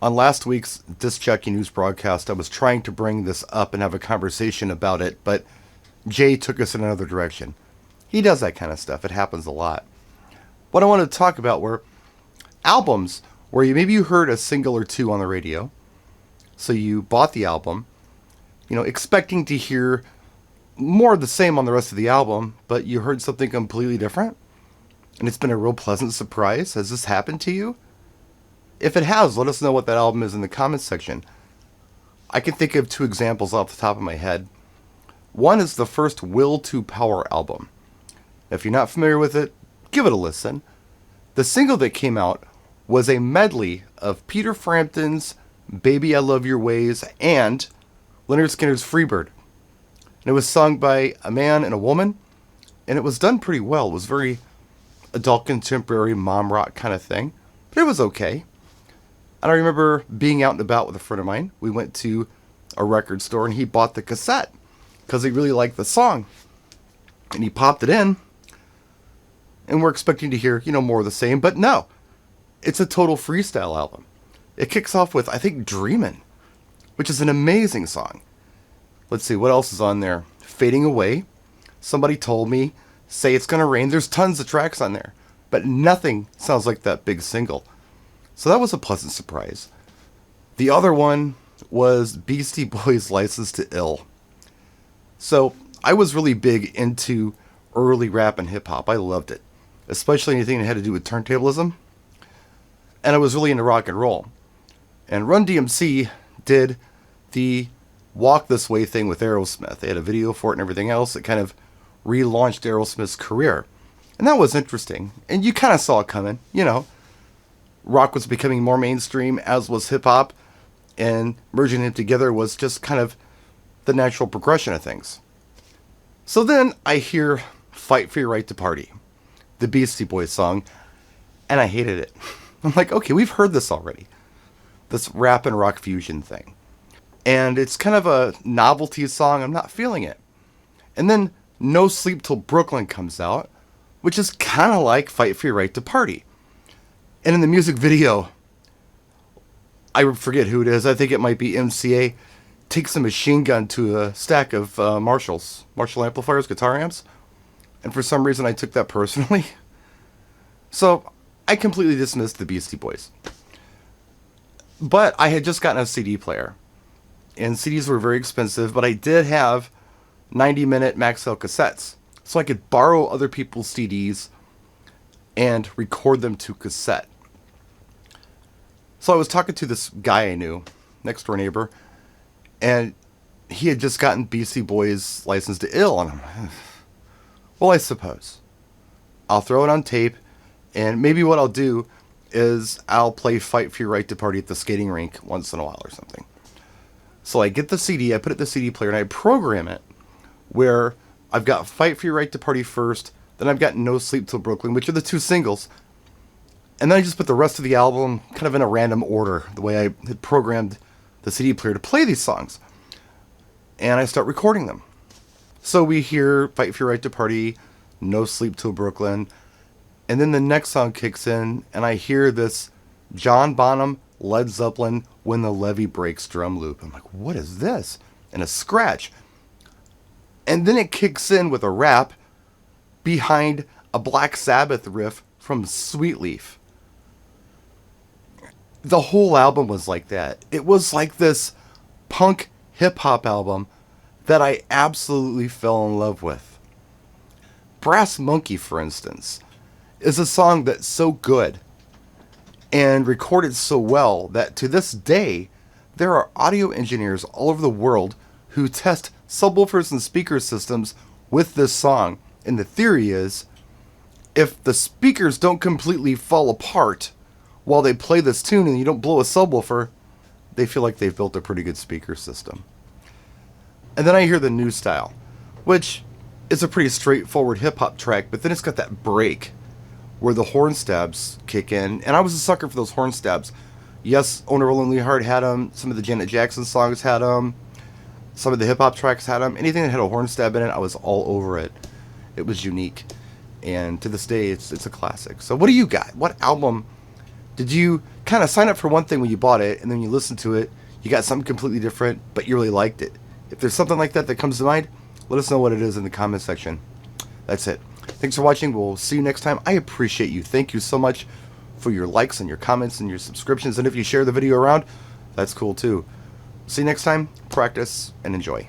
On last week's Disc Jockey News broadcast, I was trying to bring this up and have a conversation about it, but Jay took us in another direction. He does that kind of stuff. It happens a lot. What I wanted to talk about were albums where maybe you heard a single or two on the radio, so you bought the album, expecting to hear more of the same on the rest of the album, but you heard something completely different, and it's been a real pleasant surprise. Has this happened to you? If it has, let us know what that album is in the comments section. I can think of two examples off the top of my head. One is the first Will to Power album. If you're not familiar with it, give it a listen. The single that came out was a medley of Peter Frampton's Baby I Love Your Ways and Leonard Skinner's Freebird. And it was sung by a man and a woman, and it was done pretty well. It was very adult contemporary mom rock kind of thing, but it was okay. And I remember being out and about with a friend of mine. We went to a record store and he bought the cassette because he really liked the song. And he popped it in, and we're expecting to hear, more of the same, but no. It's a total freestyle album. It kicks off with, I think, Dreamin', which is an amazing song. Let's see, what else is on there? Fading Away, Somebody Told Me, Say It's Gonna Rain. There's tons of tracks on there, but nothing sounds like that big single. So that was a pleasant surprise. The other one was Beastie Boys' License to Ill. So I was really big into early rap and hip hop. I loved it, especially anything that had to do with turntablism. And I was really into rock and roll. And Run DMC did the Walk This Way thing with Aerosmith. They had a video for it and everything else. It kind of relaunched Aerosmith's career. And that was interesting. And you kind of saw it coming, Rock was becoming more mainstream, as was hip-hop, and merging them together was just kind of the natural progression of things. So then I hear Fight for Your Right to Party, the Beastie Boys song, and I hated it. I'm like, okay, we've heard this already, this rap and rock fusion thing. And it's kind of a novelty song. I'm not feeling it. And then No Sleep Till Brooklyn comes out, which is kind of like Fight for Your Right to Party. And in the music video, I forget who it is. I think it might be MCA. Takes a machine gun to a stack of Marshall amplifiers, guitar amps. And for some reason, I took that personally. So I completely dismissed the Beastie Boys. But I had just gotten a CD player. And CDs were very expensive, but I did have 90-minute Maxell cassettes. So I could borrow other people's CDs and record them to cassette. So I was talking to this guy I knew, next door neighbor, and he had just gotten Beastie Boys' License to Ill, and I'm like, well, I suppose. I'll throw it on tape, and maybe what I'll do is I'll play Fight for Your Right to Party at the skating rink once in a while or something. So I get the CD, I put it in the CD player, and I program it where I've got Fight for Your Right to Party first, then I've got No Sleep Till Brooklyn, which are the two singles. And then I just put the rest of the album kind of in a random order, the way I had programmed the CD player to play these songs. And I start recording them. So we hear Fight for Your Right to Party, No Sleep Till Brooklyn. And then the next song kicks in, and I hear this John Bonham, Led Zeppelin, When the Levee Breaks drum loop. I'm like, what is this? And a scratch. And then it kicks in with a rap behind a Black Sabbath riff from Sweet Leaf. The whole album was like that. It was like this punk hip-hop album that I absolutely fell in love with. Brass Monkey, for instance, is a song that's so good and recorded so well that to this day, there are audio engineers all over the world who test subwoofers and speaker systems with this song. And the theory is, if the speakers don't completely fall apart while they play this tune and you don't blow a subwoofer, they feel like they've built a pretty good speaker system. And then I hear the New Style, which is a pretty straightforward hip-hop track, but then it's got that break where the horn stabs kick in. And I was a sucker for those horn stabs. Yes, Owner Rollin' Leehard had them. Some of the Janet Jackson songs had them. Some of the hip-hop tracks had them. Anything that had a horn stab in it, I was all over it. It was unique. And to this day, it's a classic. So what do you got? What album Did you kind of sign up for one thing when you bought it, and then you listen to it, you got something completely different, but you really liked it? If there's something like that that comes to mind, let us know what it is in the comment section. That's it. Thanks for watching. We'll see you next time. I appreciate you. Thank you so much for your likes and your comments and your subscriptions. And if you share the video around, that's cool too. See you next time. Practice and enjoy.